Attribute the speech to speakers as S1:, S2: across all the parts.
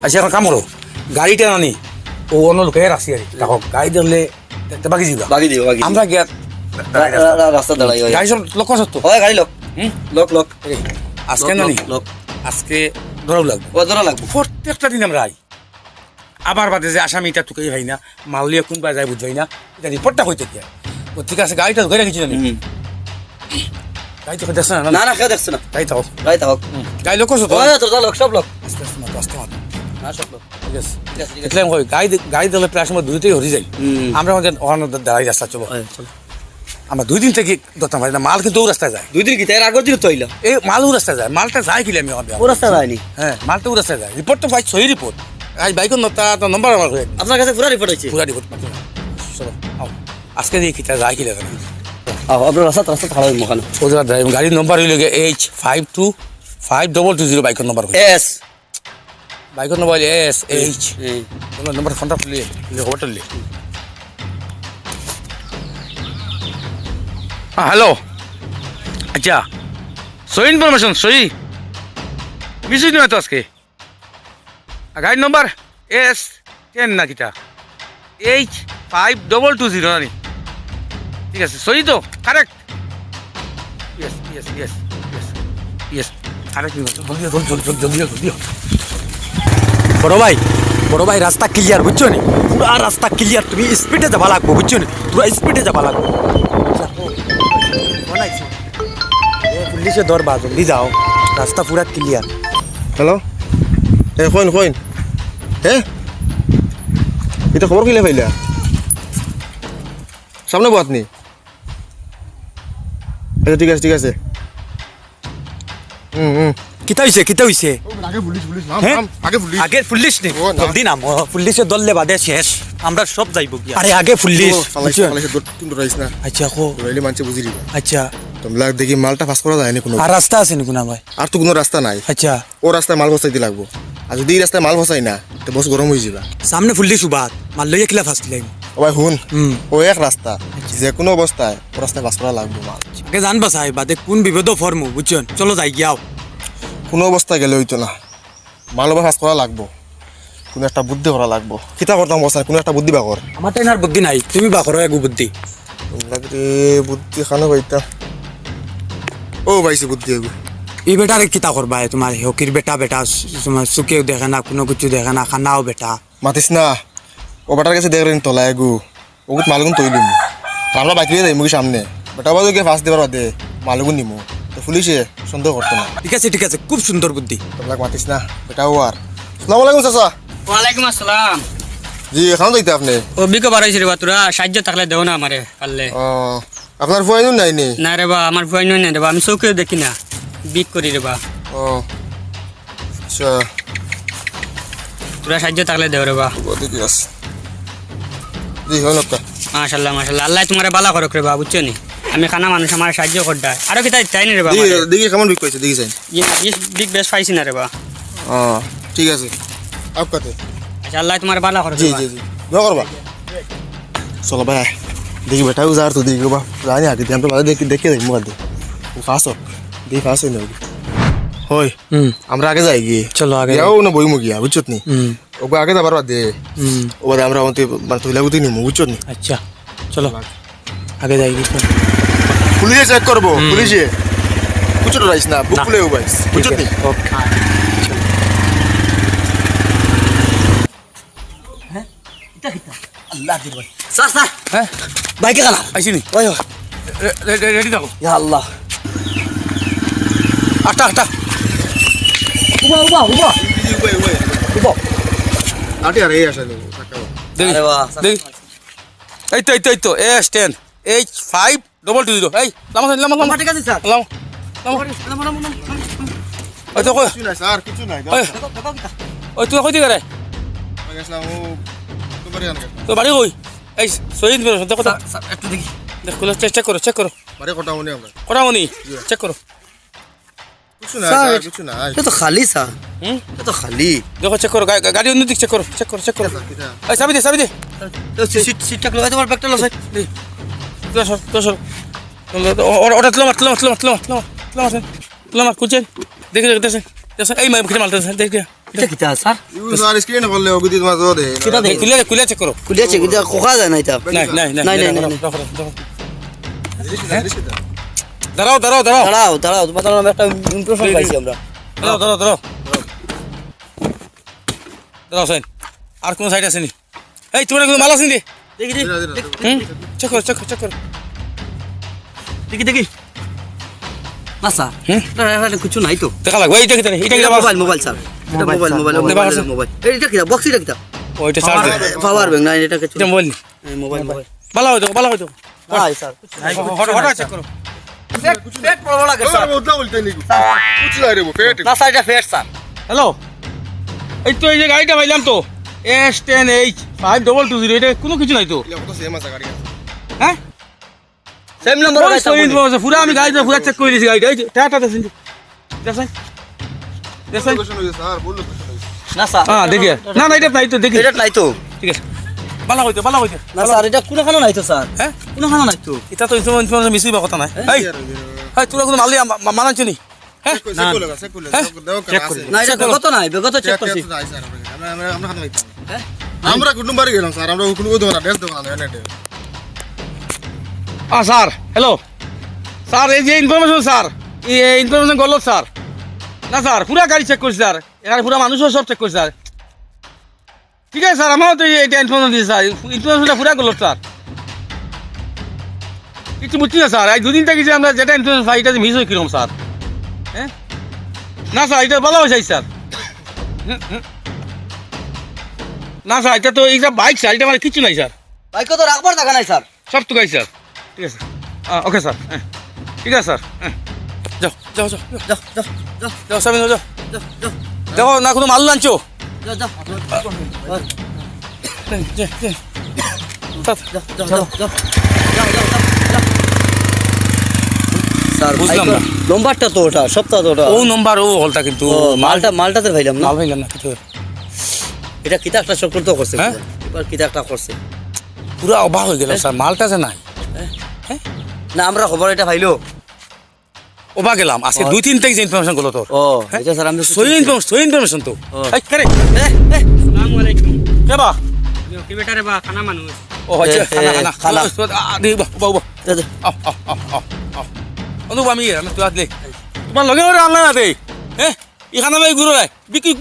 S1: আচ্ছা এখন কাম করো গাড়িটা আনি ও অন্য লোকে রাখছি আর দেখো গাড়ি ধরলে বাকি যাবা
S2: বাকি দিও বাকি
S1: আমরা গিয়া
S2: রাস্তা দাঁড়াই
S1: গাড়ি সব লক্ষ্য সত্য
S2: হয় গাড়ি লোক লোক লোক
S1: আজকে না নি
S2: লোক
S1: আজকে ধরাও লাগবে
S2: ও ধরা লাগবো
S1: প্রত্যেকটা দিন আমরা আই আবার বাদে যে আসামিটা তুকেই ভাই না মাউলিয়া কোন পায় যায় বুঝবাই না এটা রিপোর্টটা হইতে কি ও ঠিক আছে গাড়িটা ধরে রেখেছি জানি গাড়ি তোকে দেখছ না
S2: না না কেউ দেখছে না
S1: গাড়ি তাও
S2: গাড়ি থাক
S1: গাড়ি লক্ষ্য সত্য
S2: তোর লোক সব লোক
S1: আস্তে আস্তে মাতো আস্তে মাতো
S2: না সব লোক
S1: ঠিক আছে
S2: ঠিক আছে ঠিক আছে
S1: એટલે એમ હોય গাড়ি দিলে প্রায় সময় দুইতেই হরি যাই আমরা আমাদের ওখানে দাঁড়াই রাস্তা চলো আমরা 2 দিন থেকে ধরতাম পারি না মাল কিন্তু ও রাস্তায় যায়
S2: 2 দিন কি তার আগের দিন তো হইলো
S1: এই মাল ও রাস্তায় যায় মালটা যায় কিলে আমি
S2: ও রাস্তা যায়নি
S1: হ্যাঁ মালটা ও রাস্তায় যায় রিপোর্ট তো ভাই সহি রিপোর্ট আজ বাইকের নতা তো নম্বর আমার হয়ে
S2: আপনার কাছে পুরো রিপোর্ট হইছে
S1: পুরা রিপোর্ট মাত্র চলো আও আজকে দিয়ে কিটা যায় কিলে
S2: আপনার রাস্তা রাস্তা ভালো হইব ওখানে
S1: ওদের ড্রাইভ গাড়ির নম্বর হইল H525220 বাইকের নম্বর
S2: এস
S1: বাইকের নম্বর SH নম্বর ফোনটা খুলে খবরটা লে হ্যালো আচ্ছা সহি ইনফরমেশন সহি মিসই নয় তো আজকে গাড়ির নম্বর S10 না কিটা H5220 নানি ঠিক আছে সহি তো correct yes yes yes yes yes correct জলদি
S3: বড় ভাই রাস্তা ক্লিয়ার বুঝছো নি পুরা রাস্তা ক্লিয়ার তুমি স্পিডে যাবা লাগবো বুঝছো নি পুরা স্পিডে যাবা লাগবো পুলিশে ধরবা জলদি যাও রাস্তা পুরা ক্লিয়ার
S4: হ্যালো এ কইন কইন হ্যাঁ এটা খবর কিলে পাইলা সামনে বাত নি আচ্ছা ঠিক আছে ঠিক আছে
S3: কিতা হইছে
S4: আগে পুলিশ
S3: হ্যাঁ?
S4: আগে পুলিশ
S3: আগে পুলিশ নি
S4: ও, না।
S3: জলদি নাম পুলিশে দললে বাদে শেষ আমরা সব যাইবো কি আরে আগে পুলিশ বুঝছো?
S4: তুমি রাইস না
S3: আচ্ছা কো
S4: রাইলে মানছে বুঝি দিবা
S3: আচ্ছা
S4: তোমরা দেখি মালটা পাস করা যায় না কোনো
S3: আর রাস্তা আছে নাকি না ভাই
S4: আর তো কোনো রাস্তা নাই
S3: আচ্ছা
S4: ও রাস্তায় মাল ফসাইতে লাগবো আর যদি এই রাস্তায় মাল ফসাই না তো বস গরম হয়ে যাবা
S3: সামনে পুলিশ উবাত মাল লইয়া কিলা ফাস্ট লাগবে
S4: ও ভাই শুন ও এক রাস্তা যে কোনো অবস্থায় ও রাস্তায় পাস করা লাগবো মাল
S3: আগে জানবা সাহেব বাদে কোন বিপদ ফরমু বুঝছেন চলো যাই গিয়াও
S4: কোনো অবস্থায় গেলে হইতো না মাল পাস করা লাগবো কোনো একটা বুদ্ধি করা লাগবো কিতা করতাম বসায় কোনো একটা বুদ্ধি বা কর
S3: আমার তো এনার বুদ্ধি নাই তুমি বা করো এগু বুদ্ধি
S4: লাগরে বুদ্ধি খানো পাইতাম ও পাইছি বুদ্ধি এগু
S3: এই বেটারে কিতা করবা তোমার হকির বেটা তোমার সুকেও দেখে না কোনো কিছু দেখে না খানাও বেটা
S4: মাতিস না ও বাটার কাছে দেখলেন তোলা এগু ওগুত মালগুন তৈরি আমরা বাইক যাই মুখে সামনে বেটা বাজু গিয়ে ফাঁস দেবার বাদে মালগুন নিমু তো পুলিশে সন্দেহ করতো না
S3: ঠিক আছে খুব সুন্দর বুদ্ধি
S4: তোমরা মাতিস না বেটাও আর সালাম আলাইকুম চাচা
S5: ওয়ালাইকুম আসসালাম
S4: জি এখানে যাইতে আপনি
S5: ও বিকো বাড়াইছি রে বা তোরা সাহায্য থাকলে দেও না আমারে পারলে
S4: ও আপনার ফোন নাই নি
S5: না রে বা আমার ভয় নয় না রে বা আমি চৌকেও দেখি না বিক করি রে বা
S4: ও আচ্ছা
S5: তোরা সাহায্য থাকলে দেও রে বা
S4: ঠিক আছে জি হল একটা
S5: মাশাল্লাহ মাশাল্লাহ আল্লাহ তোমারে বালা করক রে বা বুঝছো নি আমি খানা মানুষ আমার সাহায্য করতে আরো কি তাই চাই না রে বা
S4: দেখি কেমন বিক কইছে দেখি যাই
S5: বিগ বেশ পাইছি না রে বা
S4: ও ঠিক আছে আপ কাতে
S5: আচ্ছা আল্লাহ তোমারে বালা করক
S4: জি জি জি দোয়া করবা চলো ভাই দেখি বেটাও যার তো দেখি বা জানি আগে আমি তো বাদে দেখি দেখে যাই মুখ দিয়ে ফাঁস হোক দেখি ফাঁস হই না হই আমরা আগে যাই গিয়ে
S3: চলো আগে
S4: যাও না বই মুগিয়া বুঝছত নি ও আগে যাবার বাদে ও বাদে আমরা আমাদের মানে তুইলা গুতি নিমু বুঝছত নি
S3: আচ্ছা চলো আগে যাই
S4: পুলিশে চেক করবো পুলিশে কুচুট রাইস না বুক খুলে উবাইস বুঝছত নি
S2: আল্লাহ দির ভাই স্যার স্যার
S1: হ্যাঁ
S2: বাইকে কানা
S1: আইছি নি
S2: ওই
S1: রেডি থাকো
S2: ইয়া আল্লাহ
S1: আটা
S2: উবা উবা
S4: আটি আর এই আসা নি
S1: দেখি
S2: আরে বাহ
S1: দেখি এই তো S10 H5220 এই লামা
S2: ঠিক আছে স্যার
S1: লামা ওই তো কই
S4: কিছু নাই স্যার কিছু নাই
S1: ওই তুই কই দিকে রে
S4: গেছলাম ও তো বাড়ি আনকে
S1: তো বাড়ি কই এই শহীদ বের দেখো তো
S2: স্যার একটু দেখি
S1: দেখো চেক করো
S4: বাড়ি কটা মনে আমরা
S1: কটা মনি চেক করো
S4: কিছু নাই
S2: স্যার,
S4: স্যার কিছু নাই
S2: এটা তো খালি স্যার
S1: হুম
S2: এটা তো খালি
S1: দেখো চেক করো গাড়ি অন্য দিক চেক করো এই চাবি দে
S2: সিটটা লাগাইতে পারবে একটা লসাই
S1: তোর ওটা তুলো মার কুচেন দেখে এই মালটা দেখে
S2: এটা কিতা স্যার
S4: ইউ স্যার স্ক্রিন করলে ওগুদি তোমার জো দে
S2: কিতা দে
S1: খুলে চেক করো
S2: কুলিয়াছে কিতা কোকা যায় না এটা
S1: নাই নাই
S2: নাই, নাই, নাই।
S1: দাঁড়াও দাঁড়াও দাঁড়াও
S2: দাঁড়াও দাঁড়াও তোমার নামে একটা ইমপ্রেশন পাইছি আমরা
S1: দাঁড়াও দাঁড়াও দাঁড়াও দাঁড়াও সাইন আর কোন সাইড আছে নি এই তোমার কোনো মাল আছে নি
S2: দেখি
S1: চেক করো চেক করো চেক করো
S2: দেখি দেখি না স্যার
S1: হুম?
S2: এটা কিছু নাই তো
S1: দেখা লাগবে এইটা কিতা এইটা কিতা
S2: মোবাইল মোবাইল স্যার এটা মোবাইল মোবাইল মোবাইল মোবাইল এটা কিতা বক্স এটা কিতা
S1: ওইটা চার্জ
S2: পাওয়ার ব্যাংক না এটা কিছু
S1: এটা মোবাইল নি
S2: মোবাইল মোবাইল
S1: ভালো হইতো ভালো হইতো
S2: নাই স্যার
S1: হঠাৎ চেক করো
S2: ফেট পড়ব লাগে স্যার
S4: ওটা বলতে নি কুছ নাই রে ফেট
S2: না স্যার এটা ফেট স্যার
S1: হ্যালো এই তো এই যে গাড়িটা পাইলাম তো S10H5220 এটা কোনো কিছু নাই তো
S4: এটা কত সেম আছে গাড়ি
S1: হ্যাঁ
S2: সেম নাম্বার
S1: ওই সই ইনফরমেশন পুরা আমি গাড়িটা পুরা চেক করে দিয়েছি গাড়িটা এই যে টাটা দেখেন দেখেন দেখেন
S4: কোশ্চেন হইছে স্যার বললো কোশ্চেন হইছে
S2: না স্যার
S1: হ্যাঁ দেখি না না এটা নাই তো দেখি
S2: এটা নাই তো
S1: ঠিক আছে ভালো হইতো ভালো হইতো
S2: না স্যার এটা কোনখানে নাই তো স্যার
S1: হ্যাঁ
S2: কোনখানে নাই তো
S1: এটা তো ইনফরমেশন মিসই বা কথা নাই এই এই তোরা কোনো মালি মানাচ্ছ নি হ্যাঁ
S4: চেক করলে চেক করলে দাও
S1: চেক
S4: আছে
S1: করে
S2: না এটা বেগত নাই বেগত চেক করছি
S4: আমরা খানা খাইতাম
S2: হ্যাঁ
S4: আমরা কুটুম্বারে গেলাম স্যার আমরা কোনো দোকান না ড্রেস দোকান না নেটে
S1: স্যার হ্যালো স্যার এই যে ইনফরমেশন স্যার এই ইনফরমেশন গলত স্যার না স্যার পুরা গাড়ি চেক করছি স্যার এখানে পুরা মানুষও সব চেক করছি স্যার ঠিক আছে স্যার আমারও তো এটা ইনফরমেশন দিয়েছে স্যার ইনফরমেশনটা পুরা গলত স্যার কিছু বুঝছি না স্যার এই দুদিন থেকে যে আমরা যেটা ইনফরমেশন পাই এটা মিস হয়ে কিরকম স্যার হ্যাঁ না স্যার এটা ভালো হয়েছে স্যার না স্যার এটা তো এইটা বাইক স্যার এটা মানে কিছু নাই স্যার
S2: বাইক তো রাখবার জায়গা নাই স্যার
S1: সব তো গাই স্যার ঠিক আছে ওকে স্যার ঠিক আছে স্যার যাও যাও যাও
S2: যাও যাও যাও
S1: যাও সাবিন যাও
S2: যাও যাও
S1: দেখো না কোনো মাল আনছো
S2: যাও যাও স্যার
S1: বুঝলাম না।
S2: নম্বরটা তো ওটা সপ্তাহ তো ওটা
S1: ও নম্বর ও হলটা কিন্তু
S2: মালটা তো ভাইলাম না
S1: মাল ভাইলাম না কিছু
S2: এটা কিতা একটা চক্র তো করছে
S1: হ্যাঁ?
S2: এবার কিতা একটা করছে
S1: পুরো অবাক হয়ে গেল স্যার মালটা যে নাই
S2: না আমরা খবর এটা ভাইলো
S1: অবাক গেলাম আজকে দুই তিন থেকে যে ইনফরমেশন গুলো তোর
S2: ও এটা স্যার আমি
S1: সই ইনফরমেশন তো
S2: ও।
S1: এই করে
S5: আসসালামু আলাইকুম
S1: কে বা
S5: কি বেটারে বা খানা মানুষ
S1: ও হচ্ছে খানা খানা
S2: খানা।
S1: দি বাবা বাবা অনুপ আমি তুই আসলে তোমার লগে ওরা আনলা না দে হ্যাঁ এখানে ভাই ঘুরো নাই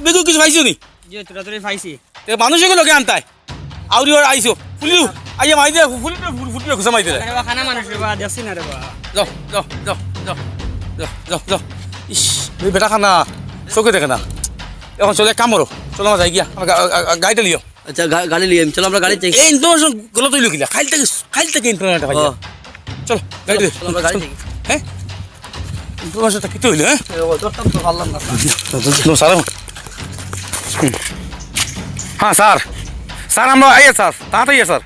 S1: বিকু কিছু পাইছো নি
S5: যে তোরা তোরে পাইছি
S1: তে মানুষকে লগে আনতাই আউরি ওর আইছো ফুলিউ আইয়া মাই দে ফুলি ফুটি ঘুষা মাই দিলে
S5: আরে বা খানা মানুষ রে বা দেখছি না রে বা
S1: যাও যাও যাও যাও যাও যাও যাও ইস তুই বেটা খানা চোখে দেখে না এখন চলে এক কাম করো চলো আমার যাই গিয়া গাড়িটা লিও
S2: আচ্ছা গাড়ি লিয়ে চলো আমরা গাড়ি
S1: এই ইনফরমেশন গুলো তুই লিখিলা খাইল থেকে ইনফরমেশনটা পাই চলো গাড়ি
S2: চলো আমরা গাড়ি থেকে
S1: হ্যাঁ ইনফরমেশনটা কি হইলো হ্যাঁ
S2: দরকার তো পারলাম না
S1: স্যার হ্যাঁ স্যার স্যার আমরা আইয়া স্যার তাড়াতাড়ি স্যার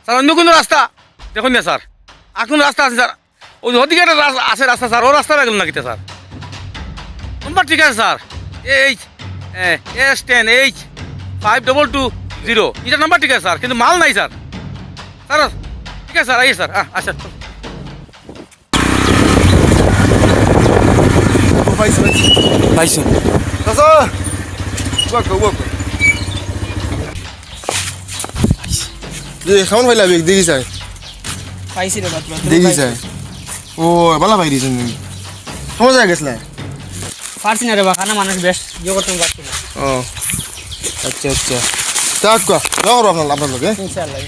S1: স্যার অন্য কোনো রাস্তা দেখুন না স্যার আর কোনো রাস্তা আছে স্যার ওই ওদিকে একটা আছে রাস্তা স্যার ও রাস্তা গেল না কিটা স্যার নম্বর ঠিক আছে স্যার S10H5220 এটা নাম্বার ঠিক আছে স্যার কিন্তু মাল নাই স্যার স্যার ঠিক আছে স্যার আইয়ে স্যার আচ্ছা পাইছো
S4: চাচা ওয়াক যে খাওন ভাইলা বেগ দেখি চাই
S5: পাইছি রে বা
S4: দেখি চাই ও বালা ভাই দিছেন সময় যায় গেছলা
S5: পারছি না রে বা খানা মানুষ বেশ জগৎ তুমি পারছি না
S4: ও আচ্ছা আচ্ছা চাক কো যাও আপনার লোকে
S5: ইনশাআল্লাহ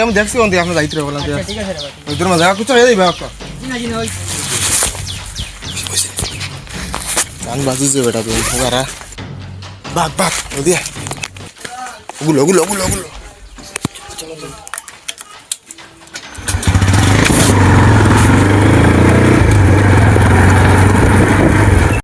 S4: আমি দেখছি কোন আপনার দায়িত্ব বললাম
S5: ঠিক আছে রে বা
S4: ওইদের মধ্যে কিছু হয়ে যাবে আপকা
S5: জিনা জিনা ওই
S4: গান বাজিছে বেটা তুমি বাঘ ওদিয়া ওগুলো